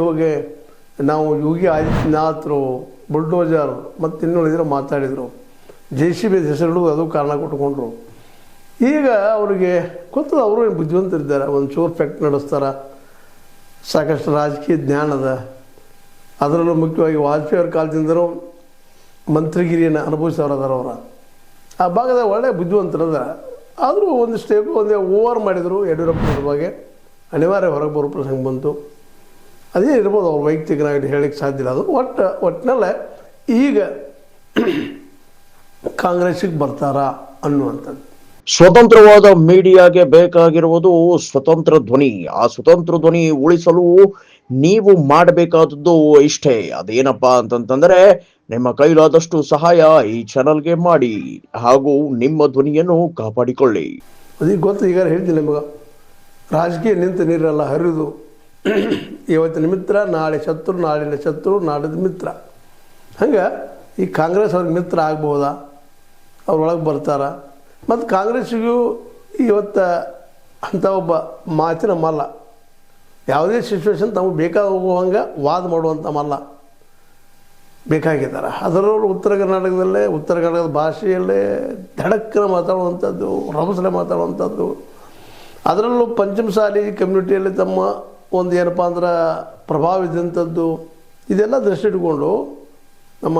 ಹೋಗಿ ನಾವು ಯೋಗಿ ಆದಿತ್ಯನಾಥರು ಬುಲ್ಡೋಜರ್ ಮತ್ತು ಇನ್ನುಳಿದ್ರೆ ಮಾತಾಡಿದರು. JCB ಹೆಸರು ಅದು ಕಾರಣ ಕೊಟ್ಕೊಂಡ್ರು. ಈಗ ಅವರಿಗೆ ಗೊತ್ತದ, ಅವರು ಬುದ್ಧಿವಂತರಿದ್ದಾರೆ, ಒಂದು ಚೋರ್ ಫ್ಯಾಕ್ಟ್ ನಡೆಸ್ತಾರೆ, ಸಾಕಷ್ಟು ರಾಜಕೀಯ ಜ್ಞಾನದ. ಅದರಲ್ಲೂ ಮುಖ್ಯವಾಗಿ ವಾಜಪೇಯಿ ಅವ್ರ ಕಾಲದಿಂದಲೂ ಮಂತ್ರಿಗಿರಿಯನ್ನು ಅನುಭವಿಸೋರದಾರ ಅವರ ಆ ಭಾಗದ ಒಳ್ಳೆಯ ಬುದ್ಧಿವಂತರದ. ಆದರೂ ಒಂದೇ ಓವರ್ ಮಾಡಿದರು. ಯಡಿಯೂರಪ್ಪನವ್ರ ಬಗ್ಗೆ ಅನಿವಾರ್ಯ ಹೊರಗೆ ಬರೋ ಪ್ರಸಂಗ ಬಂತು. ಅದೇ ಇರ್ಬೋದು, ಅವ್ರು ವೈಯಕ್ತಿಕನಾಗಿ ಹೇಳಲಿಕ್ಕೆ ಸಾಧ್ಯ ಇಲ್ಲ. ಅದು ಒಟ್ಟಿನಲ್ಲೇ ಈಗ ಕಾಂಗ್ರೆಸ್ಸಿಗೆ ಬರ್ತಾರಾ ಅನ್ನುವಂಥದ್ದು. ಸ್ವತಂತ್ರವಾದ ಮೀಡಿಯಾಗೆ ಬೇಕಾಗಿರುವುದು ಸ್ವತಂತ್ರ ಧ್ವನಿ. ಆ ಸ್ವತಂತ್ರ ಧ್ವನಿ ಉಳಿಸಲು ನೀವು ಮಾಡಬೇಕಾದದ್ದು ಇಷ್ಟೇ. ಅದೇನಪ್ಪಾ ಅಂತಂತಂದ್ರೆ, ನಿಮ್ಮ ಕೈಲಾದಷ್ಟು ಸಹಾಯ ಈ ಚಾನಲ್ಗೆ ಮಾಡಿ ಹಾಗೂ ನಿಮ್ಮ ಧ್ವನಿಯನ್ನು ಕಾಪಾಡಿಕೊಳ್ಳಿ. ಅದೀಗ ಗೊತ್ತು, ಈಗ ಹೇಳ್ತೀನಿ ನಿಮಗೆ, ರಾಜಕೀಯ ನಿಂತ ನೀರೆಲ್ಲ ಹರಿದು ಇವತ್ತಿನ ಮಿತ್ರ ನಾಳೆ ಶತ್ರು, ನಾಳಿನ ಶತ್ರು ನಾಡಿದ ಮಿತ್ರ. ಹಂಗೆ ಈ ಕಾಂಗ್ರೆಸ್ ಅವ್ರಿಗೆ ಮಿತ್ರ ಆಗ್ಬೋದಾ? ಅವ್ರೊಳಗೆ ಬರ್ತಾರ. ಮತ್ತು ಕಾಂಗ್ರೆಸ್ಸಿಗೂ ಇವತ್ತು ಅಂಥ ಒಬ್ಬ ಮಾತಿನ ಮಲ್ಲ, ಯಾವುದೇ ಸಿಚುವೇಶನ್ ತಮಗೆ ಬೇಕಾದ ಹೋಗುವಂಗೆ ವಾದ ಮಾಡುವಂಥ ಮಲ್ಲ ಬೇಕಾಗಿದ್ದಾರೆ. ಅದರವರು ಉತ್ತರ ಕರ್ನಾಟಕದಲ್ಲೇ, ಉತ್ತರ ಕನ್ನಡದ ಭಾಷೆಯಲ್ಲೇ ಧಡಕ್ಕನ ಮಾತಾಡುವಂಥದ್ದು, ರಭಸಲೆ ಮಾತಾಡುವಂಥದ್ದು. ಅದರಲ್ಲೂ ಪಂಚಮಸಾಲಿ ಕಮ್ಯುನಿಟಿಯಲ್ಲಿ ತಮ್ಮ ಒಂದು ಏನಪ್ಪ ಅಂದ್ರೆ ಪ್ರಭಾವ ಇದ್ದಂಥದ್ದು. ಇದೆಲ್ಲ ದೃಷ್ಟಿ ಇಟ್ಕೊಂಡು ನಮ್ಮ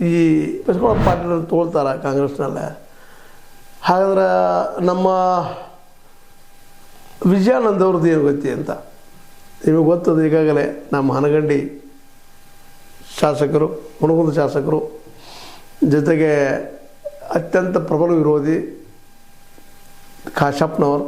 ಈ ಬಸವರಾಜ ಪಾಟೀಲ್ ತೋಳ್ತಾರೆ ಕಾಂಗ್ರೆಸ್ನಲ್ಲೇ. ಹಾಗಾದ್ರೆ ನಮ್ಮ ವಿಜಯಾನಂದ್ ಅವ್ರದ್ದು ಏನು ಗತಿ ಅಂತ ನಿಮಗೆ ಗೊತ್ತದು. ಈಗಾಗಲೇ ನಮ್ಮ ಹನಗಂಡಿ ಶಾಸಕರು, ಹುಣಗುಂದ ಶಾಸಕರು, ಜೊತೆಗೆ ಅತ್ಯಂತ ಪ್ರಬಲ ವಿರೋಧಿ ಕಾಶಪ್ಪನವರು,